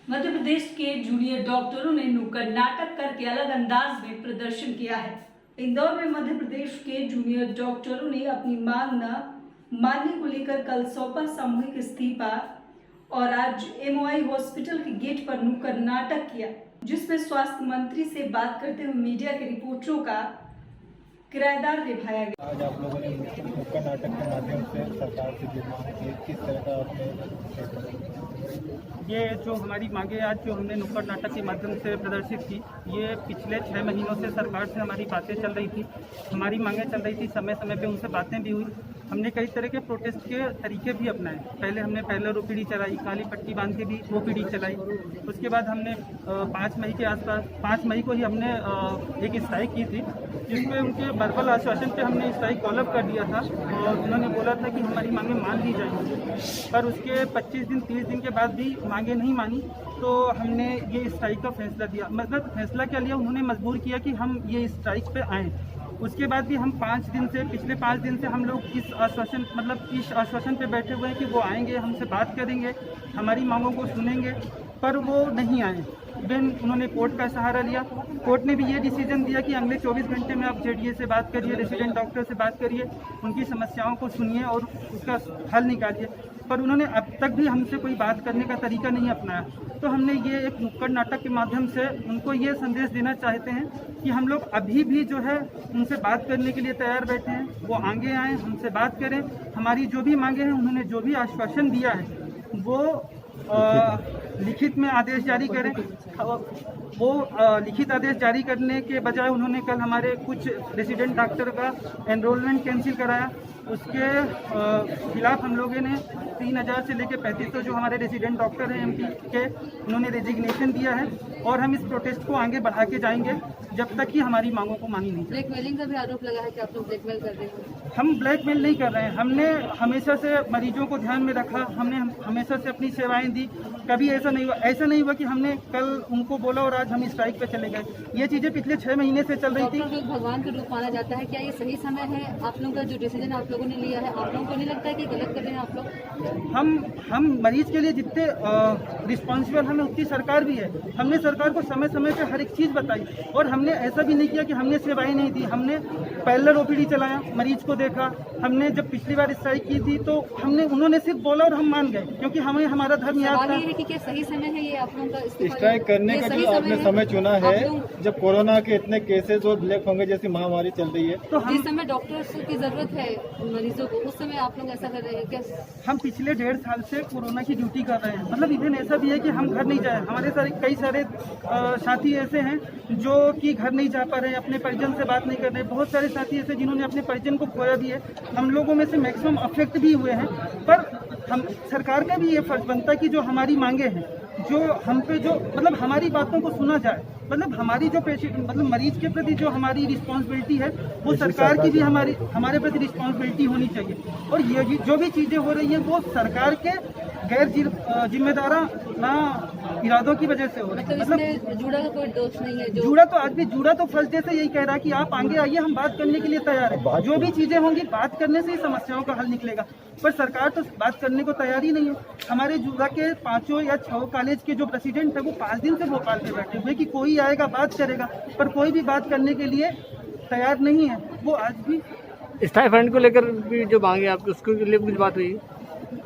मध्य प्रदेश के जूनियर डॉक्टरों ने नुक्कड़ नाटक करके अलग अंदाज में प्रदर्शन किया है। इंदौर में मध्य प्रदेश के जूनियर डॉक्टरों ने अपनी मांग न मानने को लेकर कल सौंपा सामूहिक इस्तीफा और आज एमओआई हॉस्पिटल के गेट पर नुक्कड़ नाटक किया, जिसमें स्वास्थ्य मंत्री से बात करते हुए मीडिया के रिपोर्टरों का किराएदार निभाया गया। आज आप लोगों ने नुक्कड़ नाटक के माध्यम से सरकार से जो मांग की, किस तरह का आपने ये जो हमारी मांगे आज जो हमने नुक्कड़ नाटक के माध्यम से प्रदर्शित की, ये पिछले 6 महीनों से सरकार से हमारी बातें चल रही थी, हमारी मांगें चल रही थी, समय समय पे उनसे बातें भी हुई। हमने कई तरह के प्रोटेस्ट के तरीके भी अपनाए। पहले हमने पैरेलल ओपीडी चलाई, काली पट्टी बांध के भी ओपीडी चलाई। उसके बाद हमने 5 मई के आसपास 5 मई को ही हमने एक स्ट्राइक की थी, जिसमें उनके वर्बल आश्वासन पे हमने स्ट्राइक कॉलअप कर दिया था और उन्होंने बोला था कि हमारी मांगें मान ली जाएंगी। पर उसके 25 दिन 30 दिन के बाद भी मांगें नहीं मानी, तो हमने ये स्ट्राइक का फैसला दिया। मतलब फैसला क्या लिया, उन्होंने मजबूर किया कि हम ये स्ट्राइक पे आएँ। उसके बाद भी हम पिछले 5 दिन से हम लोग इस आश्वासन पे बैठे हुए हैं कि वो आएंगे, हमसे बात करेंगे, हमारी मांगों को सुनेंगे, पर वो नहीं आए। देन उन्होंने कोर्ट का सहारा लिया। कोर्ट ने भी ये डिसीजन दिया कि अगले 24 घंटे में आप जेडीए से बात करिए, रेसिडेंट डॉक्टर से बात करिए, उनकी समस्याओं को सुनिए और उसका हल निकालिए। पर उन्होंने अब तक भी हमसे कोई बात करने का तरीका नहीं अपनाया। तो हमने ये एक नुक्कड़ नाटक के माध्यम से उनको ये संदेश देना चाहते हैं कि हम लोग अभी भी जो है उनसे बात करने के लिए तैयार बैठे हैं। वो आगे आएँ, हमसे बात करें, हमारी जो भी मांगे हैं, उन्होंने जो भी आश्वासन दिया है वो लिखित में आदेश जारी करें। वो लिखित आदेश जारी करने के बजाय उन्होंने कल हमारे कुछ रेसिडेंट डॉक्टर का एनरोलमेंट कैंसिल कराया। उसके खिलाफ हम लोगों ने 3000 से लेकर 3500 जो हमारे रेसिडेंट डॉक्टर हैं एमपी के, उन्होंने रेजिग्नेशन दिया है और हम इस प्रोटेस्ट को आगे बढ़ा के जाएंगे जब तक कि हमारी मांगों को मानी नहीं। ब्लैकमेलिंग का भी आरोप लगा है कि आप लोग ब्लैकमेल कर रहे हैं। हम ब्लैकमेल नहीं कर रहे हैं। हमने हमेशा से मरीजों को ध्यान में रखा, हमने हमेशा से अपनी सेवाएं दी। कभी ऐसा नहीं हुआ कि हमने कल उनको बोला और आज हम स्ट्राइक पे चले गए। ये चीजें पिछले 6 महीने से चल रही थी। डॉक्टर लोग भगवान का रूप माना जाता है, क्या ये सही समय है? आप लोगों का जो डिसीजन आप लोगों ने लिया है, आप लोगों को नहीं लगता है कि गलत कर रहे हैं आप लोग? हम मरीज के लिए जितने रिस्पॉन्सिबल हमें उतनी सरकार भी है। हमने सरकार को समय समय पे हर एक चीज़ बताई और हमने ऐसा भी नहीं किया कि हमने सेवाएं नहीं दी। हमने पैरेलल ओपीडी चलाया, मरीज को देखा। हमने जब पिछली बार स्ट्राइक की थी तो उन्होंने सिर्फ बोला और हम मान गए, क्योंकि हमें हमारा धर्म याद था। ये है कि क्या सही समय है ये आप लोगों का स्ट्राइक करने का जो आपने समय चुना है, जब कोरोना के इतने केसेस और ब्लैक फंगस जैसी महामारी चल रही है, तो जिस समय डॉक्टर्स की जरूरत है मरीजों को, उस समय आप लोग ऐसा कर रहे हैं क्या? हम पिछले 1.5 साल से कोरोना की ड्यूटी कर रहे हैं। मतलब इवन ऐसा भी है कि हम घर नहीं जाए। हमारे कई सारे साथी ऐसे हैं जो कि घर नहीं जा पा रहे हैं, अपने परिजन से बात नहीं कर रहे हैं। बहुत सारे साथी ऐसे जिन्होंने अपने परिजन को खोया भी है। हम लोगों में से मैक्सिमम अफेक्ट भी हुए हैं। पर हम सरकार का भी ये फर्ज बनता है कि जो हमारी मांगे हैं, जो हम पे जो मतलब हमारी बातों को सुना जाए। मतलब हमारी जो मरीज के प्रति जो हमारी रिस्पॉन्सिबिलिटी है, वो सरकार की भी हमारे प्रति रिस्पॉन्सिबिलिटी होनी चाहिए। और ये जो भी चीज़ें हो रही हैं वो सरकार के गैर जिम्मेदारा ना इरादों की वजह से हो रही है। मतलब जूड़ा का कोई दोष नहीं है। जूड़ा तो आज भी जूड़ा तो फर्स्ट डे से यही कह रहा है कि आप आगे आइए, हम बात करने के लिए तैयार है। जो भी चीजें होंगी बात करने से ही समस्याओं का हल निकलेगा। पर सरकार तो बात करने को तैयार ही नहीं है। हमारे जूड़ा के 5 या 6 कॉलेज के जो प्रेसिडेंट है वो 5 दिन से भोपाल पे बैठे हुए कि कोई आएगा बात करेगा, पर कोई भी बात करने के लिए तैयार नहीं है। वो आज भी स्टाइपेंड को लेकर भी जो मांगे आपकी, उसके लिए कुछ बात हुई?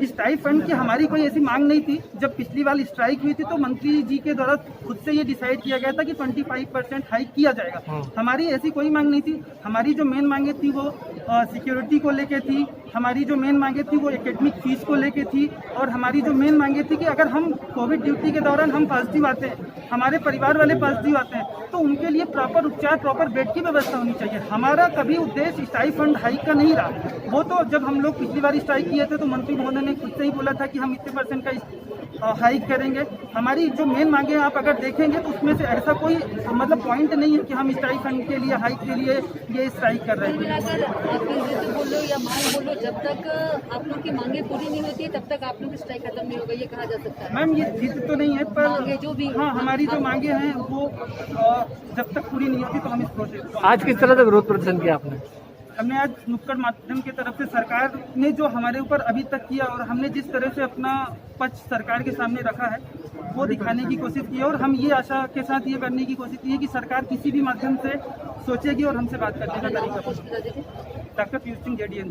स्टाइपेंड की हमारी कोई ऐसी मांग नहीं थी। जब पिछली बार स्ट्राइक हुई थी तो मंत्री जी के द्वारा खुद से ये डिसाइड किया गया था कि 25% हाइक किया जाएगा। हमारी ऐसी कोई मांग नहीं थी। हमारी जो मेन मांगे थी वो सिक्योरिटी को लेके थी। हमारी जो मेन मांगे थी वो एकेडमिक फीस को लेके थी। और हमारी जो मेन मांगे थी कि अगर हम कोविड ड्यूटी के दौरान हम पॉजिटिव आते हैं, हमारे परिवार वाले पॉजिटिव आते हैं, तो उनके लिए प्रॉपर उपचार, प्रॉपर बेड की व्यवस्था होनी चाहिए। हमारा कभी उद्देश्य स्टाइपेंड हाइक का नहीं रहा। वो तो जब हम लोग पिछली बार स्ट्राइक किए थे तो मंत्री महोदय ने खुद से ही बोला था कि हम इतने % का हाइक करेंगे। हमारी जो मेन मांगे हैं आप अगर देखेंगे तो उसमें से ऐसा कोई मतलब पॉइंट नहीं है कि हम स्टाइपेंड के लिए हाइक के लिए ये स्ट्राइक कर रहे हैं। आप बोलो या मांग बोलो, जब तक आप लोग की मांगे पूरी नहीं होती है तब तक आप लोग की स्ट्राइक खत्म नहीं होगा, ये कहा जा सकता है। मैम ये जिद तो नहीं है, पर जो भी हाँ हमारी जो मांगे हैं वो जब तक पूरी नहीं होती तो हम इस प्रोसेस। आज किस तरह का विरोध प्रदर्शन किया आपने? हमने आज नुक्कड़ माध्यम की तरफ से सरकार ने जो हमारे ऊपर अभी तक किया और हमने जिस तरह से अपना पक्ष सरकार के सामने रखा है वो दिखाने की कोशिश की है और हम ये आशा के साथ ये करने की कोशिश की है कि सरकार किसी भी माध्यम से सोचेगी और हमसे बात करने का तरीका। Doctor Piyush Singh JDN।